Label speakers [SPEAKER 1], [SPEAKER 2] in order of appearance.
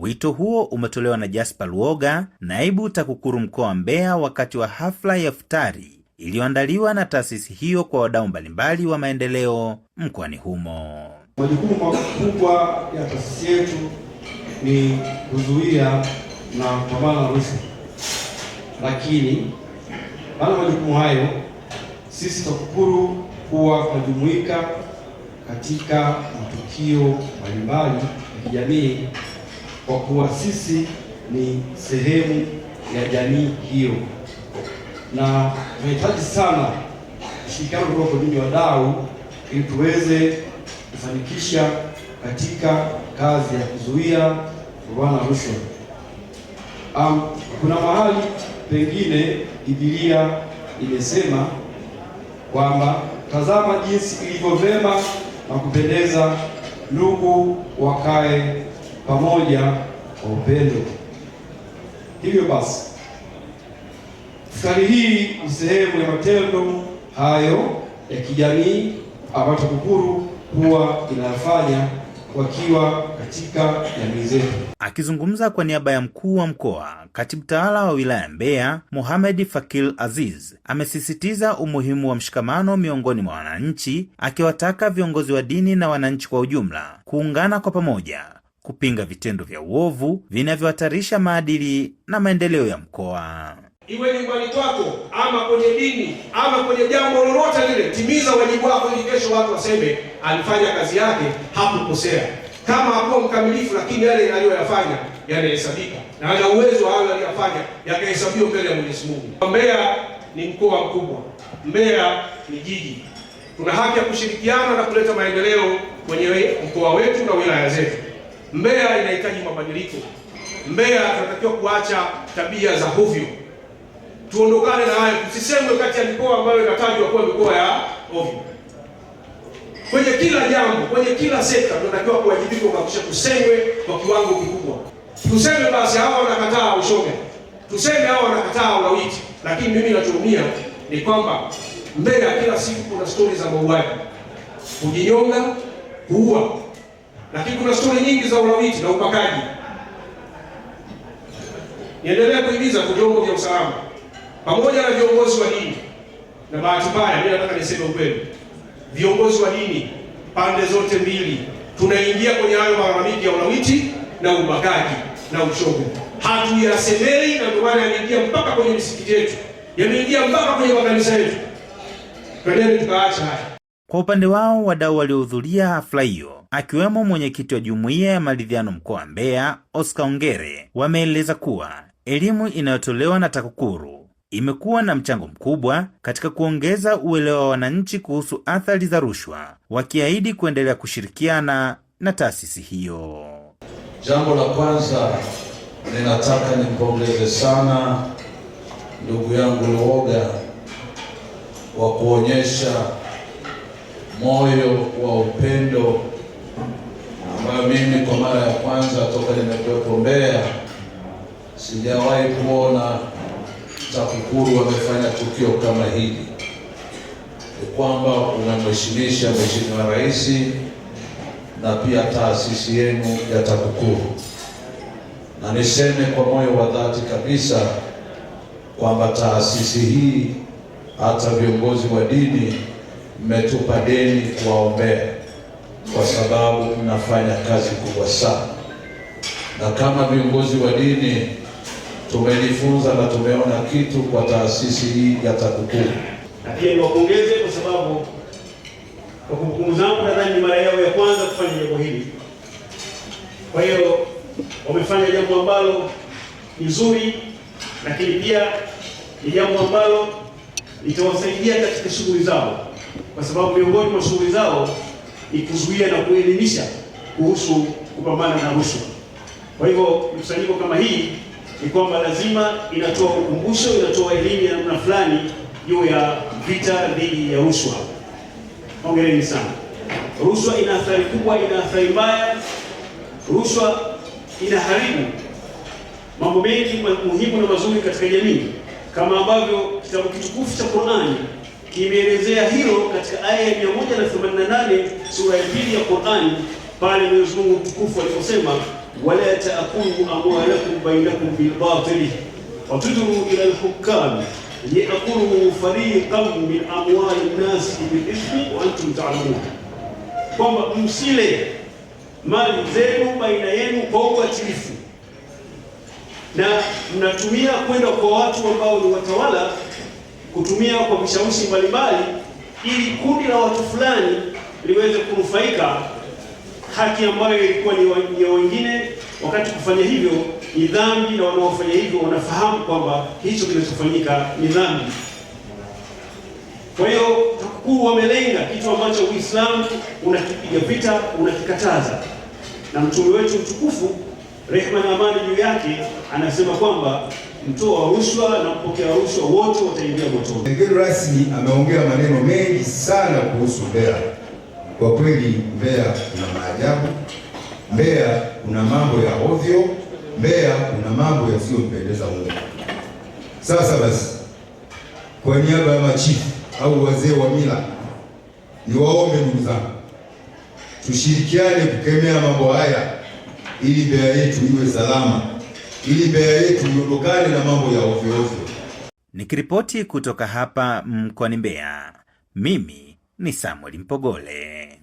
[SPEAKER 1] Wito huo umetolewa na Jasper Luoga, naibu TAKUKURU mkoa wa Mbeya, wakati wa hafla ya iftari iliyoandaliwa na taasisi hiyo kwa wadau mbalimbali wa maendeleo mkoani humo.
[SPEAKER 2] Majukumu makubwa ya taasisi yetu ni kuzuia na kupambana na rushwa, lakini baada ya majukumu hayo, sisi TAKUKURU huwa tunajumuika katika matukio mbalimbali ya kijamii kwa kuwa sisi ni sehemu ya jamii hiyo, na tunahitaji sana ushirikiano kutoka kwa nyinyi wadau ili tuweze kufanikisha katika kazi ya kuzuia kupambana na rushwa. Kuna mahali pengine Biblia imesema kwamba tazama jinsi ilivyo vema na kupendeza ndugu wakae pamoja kwa upendo. Hivyo basi, iftari hii ni sehemu ya matendo hayo ya kijamii ambayo TAKUKURU huwa inafanya wakiwa katika jamii zetu.
[SPEAKER 1] Akizungumza kwa niaba ya mkuu wa mkoa, katibu tawala wa wilaya Mbeya, Mohamed Fakil Aziz, amesisitiza umuhimu wa mshikamano miongoni mwa wananchi, akiwataka viongozi wa dini na wananchi kwa ujumla kuungana kwa pamoja kupinga vitendo vya uovu vinavyohatarisha maadili na maendeleo ya mkoa.
[SPEAKER 3] Iwe ni nyumbani kwako ama kwenye dini ama kwenye jambo lolote lile, timiza wajibu wako ili kesho watu waseme alifanya kazi yake, hakukosea. Kama hakuwa mkamilifu, lakini yale aliyoyafanya yanahesabika, na ana uwezo wa hayo aliyofanya yakahesabiwa mbele ya Mwenyezi Mungu. Mbeya ni mkoa mkubwa, Mbeya ni jiji. Tuna haki ya kushirikiana na kuleta maendeleo kwenye mkoa wetu na wilaya zetu. Mbeya inahitaji mabadiliko. Mbeya tunatakiwa kuacha tabia za hovyo. Tuondokane na hayo, tusisemwe kati ya mikoa ambayo inatajwa kuwa mikoa ya ovyo. Kwenye kila jambo, kwenye kila sekta tunatakiwa kuwajibika kuhakikisha tusengwe kwa kiwango kikubwa. Tuseme basi hawa wanakataa ushoga, tuseme hawa wanakataa ulawiti, lakini mimi ninachoumia ni kwamba Mbeya kila siku kuna stori za mauaji, kujinyonga, kuua, lakini kuna stori nyingi za ulawiti na ubakaji. Niendelea kuhimiza kwa vyombo vya usalama pamoja na viongozi wa dini, na bahati mbaya mimi nataka niseme ukweli, viongozi wa dini pande zote mbili tunaingia kwenye hayo malalamiki ya ulawiti na ubakaji na ushoga. Hatuyasemei, na ndio maana yameingia mpaka kwenye misikiti yetu, yameingia mpaka kwenye makanisa yetu. Twendeni tukaacha haya.
[SPEAKER 1] Kwa upande wao, wadau waliohudhuria hafla hiyo, akiwemo mwenyekiti wa Jumuiya ya Maridhiano mkoa wa Mbeya, Oscar Ongere, wameeleza kuwa elimu inayotolewa na TAKUKURU imekuwa na mchango mkubwa katika kuongeza uelewa wa wananchi kuhusu athari za rushwa, wakiahidi kuendelea kushirikiana na taasisi hiyo.
[SPEAKER 4] Jambo la kwanza, ninataka nimpongeze sana ndugu yangu Luoga kwa kuonyesha moyo wa upendo ambayo mimi kwa mara ya kwanza toka nimekuwepo Mbeya sijawahi kuona TAKUKURU wamefanya tukio kama hili. Ni kwamba unamheshimisha Mheshimiwa Rais na pia taasisi yenu ya TAKUKURU, na niseme kwa moyo wa dhati kabisa kwamba taasisi hii, hata viongozi wa dini, mmetupa deni kuwaombea kwa sababu mnafanya kazi kubwa sana, na kama viongozi wa dini tumejifunza na tumeona kitu kwa taasisi hii ya TAKUKURU.
[SPEAKER 5] Na pia niwapongeze kwa sababu kwa kumbukumbu zangu nadhani ni mara yao ya kwanza kufanya jambo hili. Kwa hiyo wamefanya jambo ambalo ni zuri, lakini pia ni jambo ambalo litawasaidia katika shughuli zao, kwa sababu miongoni mwa shughuli zao ni kuzuia na kuelimisha kuhusu kupambana na rushwa. Kwa hivyo mkusanyiko kama hii ni kwamba lazima inatoa ukumbusho, inatoa elimu ya namna fulani juu ya vita dhidi ya rushwa. Hongereni sana. Rushwa ina athari kubwa, ina athari mbaya. Rushwa inaharibu mambo mengi muhimu na mazuri katika jamii, kama ambavyo kitabu kitukufu cha Qur'ani kimeelezea hilo katika aya ya 188 sura ya 2 ya Qur'ani, pale Mwenyezi Mungu mtukufu aliposema wala ta'kulu amwalakum bainakum bil batil wa tudlu ila al hukam liyakulu fariqan min amwali an-nas bil ithmi wa antum ta'lamun, kwamba msile mali zenu baina yenu kwa uadilifu na mnatumia kwenda kwa watu ambao ni watawala, kutumia kwa vishawishi mbalimbali ili kundi la watu fulani liweze kunufaika haki ambayo ilikuwa ni ya wengine, wakati kufanya hivyo ni dhambi, na wanaofanya hivyo wanafahamu kwamba hicho kinachofanyika ni dhambi. Kwa hiyo TAKUKURU wamelenga kitu ambacho Uislamu unakipiga vita, unakikataza, na mtume wetu mtukufu rehma na amani juu yake anasema kwamba mtoa rushwa na mpokea rushwa wote wataingia motoni.
[SPEAKER 6] Mgeni rasmi ameongea maneno mengi sana kuhusu Mbeya. Kwa kweli Mbeya kuna maajabu, Mbeya kuna mambo ya ovyo, Mbeya kuna mambo yasiyompendeza Mungu. Sasa basi, kwa niaba ya machifu au wazee wa mila, niwaombe ndugu zangu, tushirikiane kukemea mambo haya ili Mbeya yetu iwe salama, ili Mbeya yetu iondokane na mambo ya ovyo ovyo.
[SPEAKER 1] Nikiripoti kutoka hapa mkoani Mbeya, mimi ni Samuel Mpogole.